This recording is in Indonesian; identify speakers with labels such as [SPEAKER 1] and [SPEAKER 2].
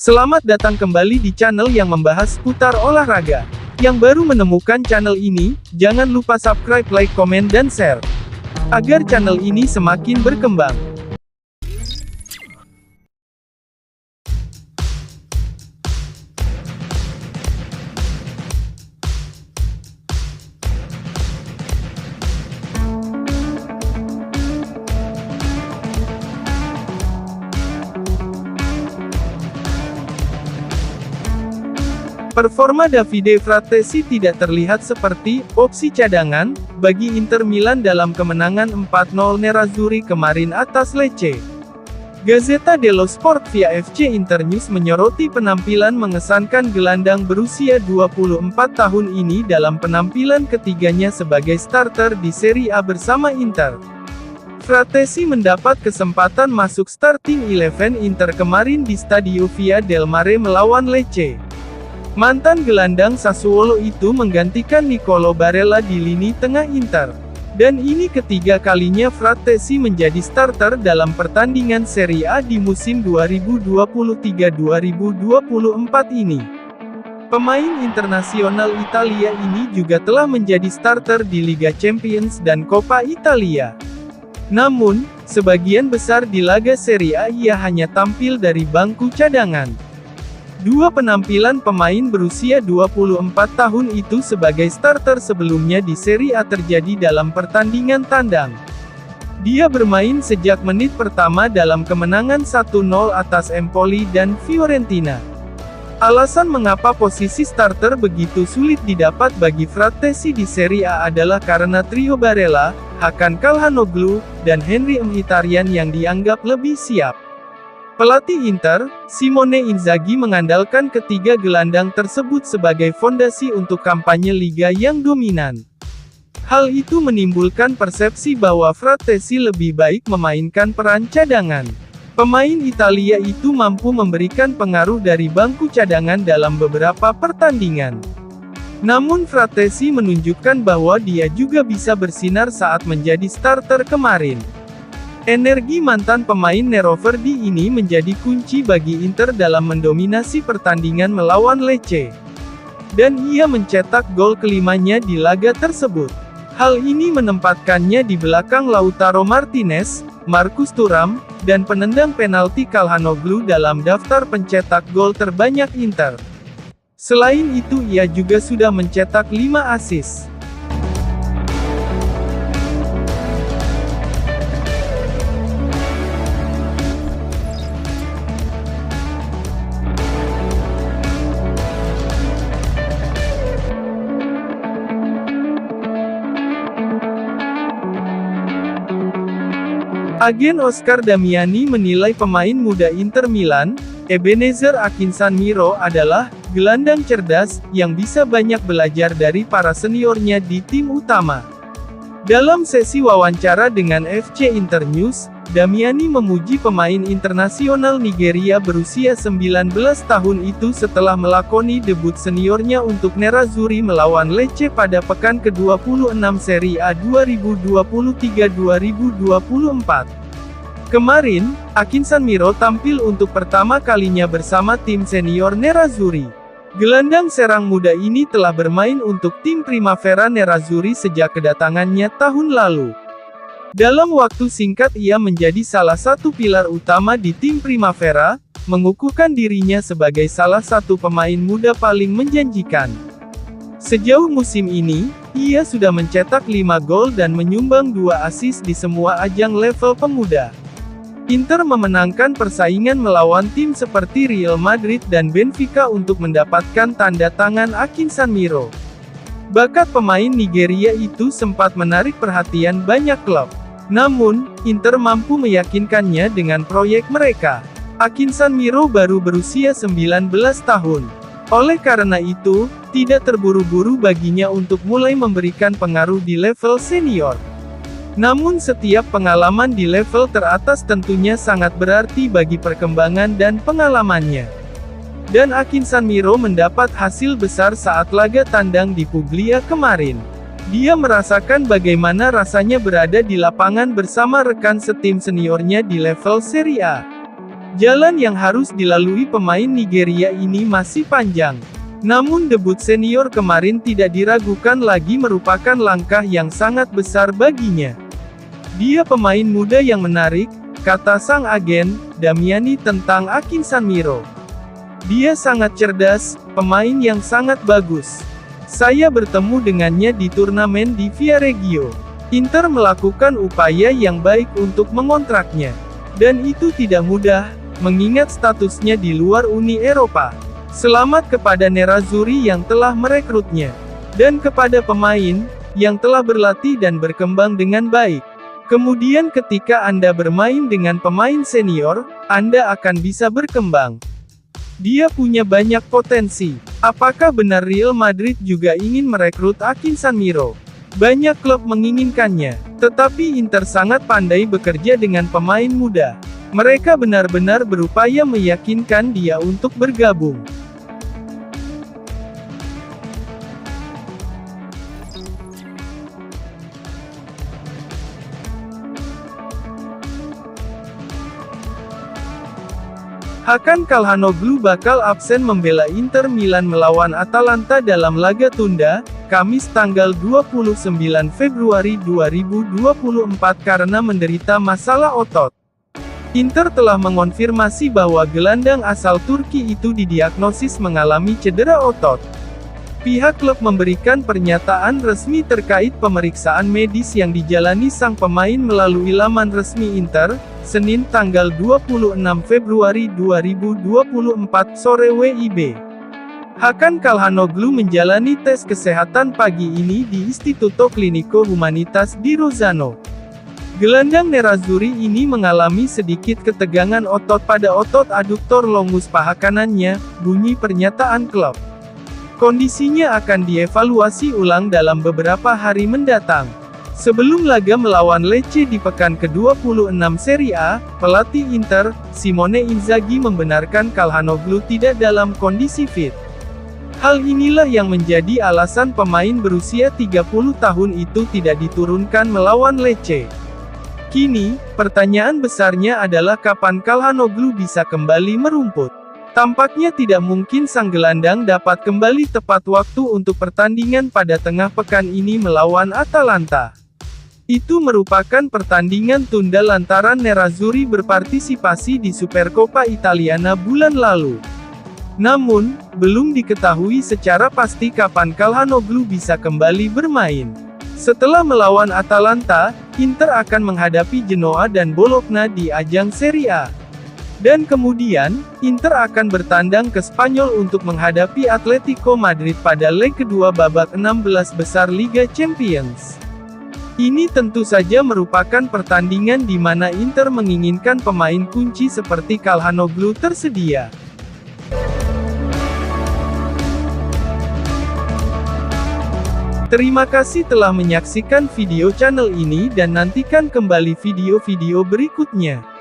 [SPEAKER 1] Selamat datang kembali di channel yang membahas seputar olahraga. Yang baru menemukan channel ini, jangan lupa subscribe, like, komen, dan share. Agar channel ini semakin berkembang. Performa Davide Frattesi tidak terlihat seperti opsi cadangan bagi Inter Milan dalam kemenangan 4-0 Nerazzurri kemarin atas Lecce. Gazzetta dello Sport via FC Internews menyoroti penampilan mengesankan gelandang berusia 24 tahun ini dalam penampilan ketiganya sebagai starter di Serie A bersama Inter. Frattesi mendapat kesempatan masuk starting 11 Inter kemarin di Stadio Via del Mare melawan Lecce. Mantan gelandang Sassuolo itu menggantikan Nicolo Barella di lini tengah Inter. Dan ini ketiga kalinya Frattesi menjadi starter dalam pertandingan Serie A di musim 2023-2024 ini. Pemain internasional Italia ini juga telah menjadi starter di Liga Champions dan Coppa Italia. Namun, sebagian besar di laga Serie A ia hanya tampil dari bangku cadangan. Dua penampilan pemain berusia 24 tahun itu sebagai starter sebelumnya di Serie A terjadi dalam pertandingan tandang. Dia bermain sejak menit pertama dalam kemenangan 1-0 atas Empoli dan Fiorentina. Alasan mengapa posisi starter begitu sulit didapat bagi Frattesi di Serie A adalah karena trio Barella, Hakan Calhanoglu, dan Henry Mkhitaryan yang dianggap lebih siap. Pelatih Inter, Simone Inzaghi mengandalkan ketiga gelandang tersebut sebagai fondasi untuk kampanye liga yang dominan. Hal itu menimbulkan persepsi bahwa Frattesi lebih baik memainkan peran cadangan. Pemain Italia itu mampu memberikan pengaruh dari bangku cadangan dalam beberapa pertandingan. Namun Frattesi menunjukkan bahwa dia juga bisa bersinar saat menjadi starter kemarin. Energi mantan pemain Nerazzurri ini menjadi kunci bagi Inter dalam mendominasi pertandingan melawan Lecce. Dan ia mencetak gol kelimanya di laga tersebut. Hal ini menempatkannya di belakang Lautaro Martinez, Marcus Thuram, dan penendang penalti Calhanoglu dalam daftar pencetak gol terbanyak Inter. Selain itu ia juga sudah mencetak 5 assist. Agen Oscar Damiani menilai pemain muda Inter Milan, Ebenezer Akinsanmiro adalah gelandang cerdas yang bisa banyak belajar dari para seniornya di tim utama. Dalam sesi wawancara dengan FC Internews, Damiani memuji pemain internasional Nigeria berusia 19 tahun itu setelah melakoni debut seniornya untuk Nerazzurri melawan Lecce pada pekan ke-26 Serie A 2023-2024. Kemarin, Akinsanmiro tampil untuk pertama kalinya bersama tim senior Nerazzurri. Gelandang serang muda ini telah bermain untuk tim Primavera Nerazzurri sejak kedatangannya tahun lalu. Dalam waktu singkat ia menjadi salah satu pilar utama di tim Primavera, mengukuhkan dirinya sebagai salah satu pemain muda paling menjanjikan. Sejauh musim ini, ia sudah mencetak 5 gol dan menyumbang 2 assist di semua ajang level pemuda. Inter memenangkan persaingan melawan tim seperti Real Madrid dan Benfica untuk mendapatkan tanda tangan Akinsanmiro. Bakat pemain Nigeria itu sempat menarik perhatian banyak klub. Namun, Inter mampu meyakinkannya dengan proyek mereka. Akinsanmiro baru berusia 19 tahun. Oleh karena itu, tidak terburu-buru baginya untuk mulai memberikan pengaruh di level senior. Namun setiap pengalaman di level teratas tentunya sangat berarti bagi perkembangan dan pengalamannya. Dan Akinsanmiro mendapat hasil besar saat laga tandang di Puglia kemarin. Dia merasakan bagaimana rasanya berada di lapangan bersama rekan setim seniornya di level Serie A. Jalan yang harus dilalui pemain Nigeria ini masih panjang. Namun debut senior kemarin tidak diragukan lagi merupakan langkah yang sangat besar baginya. Dia pemain muda yang menarik, kata sang agen, Damiani tentang Akinsanmiro. Dia sangat cerdas, pemain yang sangat bagus. Saya bertemu dengannya di turnamen di Viareggio. Inter melakukan upaya yang baik untuk mengontraknya. Dan itu tidak mudah, mengingat statusnya di luar Uni Eropa. Selamat kepada Nerazzurri yang telah merekrutnya. Dan kepada pemain, yang telah berlatih dan berkembang dengan baik. Kemudian ketika Anda bermain dengan pemain senior, Anda akan bisa berkembang. Dia punya banyak potensi. Apakah benar Real Madrid juga ingin merekrut Akinsanmiro? Banyak klub menginginkannya, tetapi Inter sangat pandai bekerja dengan pemain muda. Mereka benar-benar berupaya meyakinkan dia untuk bergabung. Hakan Calhanoglu bakal absen membela Inter Milan melawan Atalanta dalam laga tunda, Kamis tanggal 29 Februari 2024 karena menderita masalah otot. Inter telah mengonfirmasi bahwa gelandang asal Turki itu didiagnosis mengalami cedera otot. Pihak klub memberikan pernyataan resmi terkait pemeriksaan medis yang dijalani sang pemain melalui laman resmi Inter, Senin tanggal 26 Februari 2024 sore WIB. Hakan Calhanoglu menjalani tes kesehatan pagi ini di Istituto Clinico Humanitas di Rozzano. Gelandang Nerazzurri ini mengalami sedikit ketegangan otot pada otot aduktor longus paha kanannya, bunyi pernyataan klub. Kondisinya akan dievaluasi ulang dalam beberapa hari mendatang. Sebelum laga melawan Lecce di pekan ke-26 Serie A, pelatih Inter, Simone Inzaghi membenarkan Calhanoglu tidak dalam kondisi fit. Hal inilah yang menjadi alasan pemain berusia 30 tahun itu tidak diturunkan melawan Lecce. Kini, pertanyaan besarnya adalah kapan Calhanoglu bisa kembali merumput. Tampaknya tidak mungkin sang gelandang dapat kembali tepat waktu untuk pertandingan pada tengah pekan ini melawan Atalanta. Itu merupakan pertandingan tunda lantaran Nerazzurri berpartisipasi di Supercoppa Italiana bulan lalu. Namun, belum diketahui secara pasti kapan Calhanoglu bisa kembali bermain. Setelah melawan Atalanta, Inter akan menghadapi Genoa dan Bologna di ajang Serie A. Dan kemudian, Inter akan bertandang ke Spanyol untuk menghadapi Atletico Madrid pada leg kedua babak 16 besar Liga Champions. Ini tentu saja merupakan pertandingan di mana Inter menginginkan pemain kunci seperti Calhanoglu tersedia. Terima kasih telah menyaksikan video channel ini dan nantikan kembali video-video berikutnya.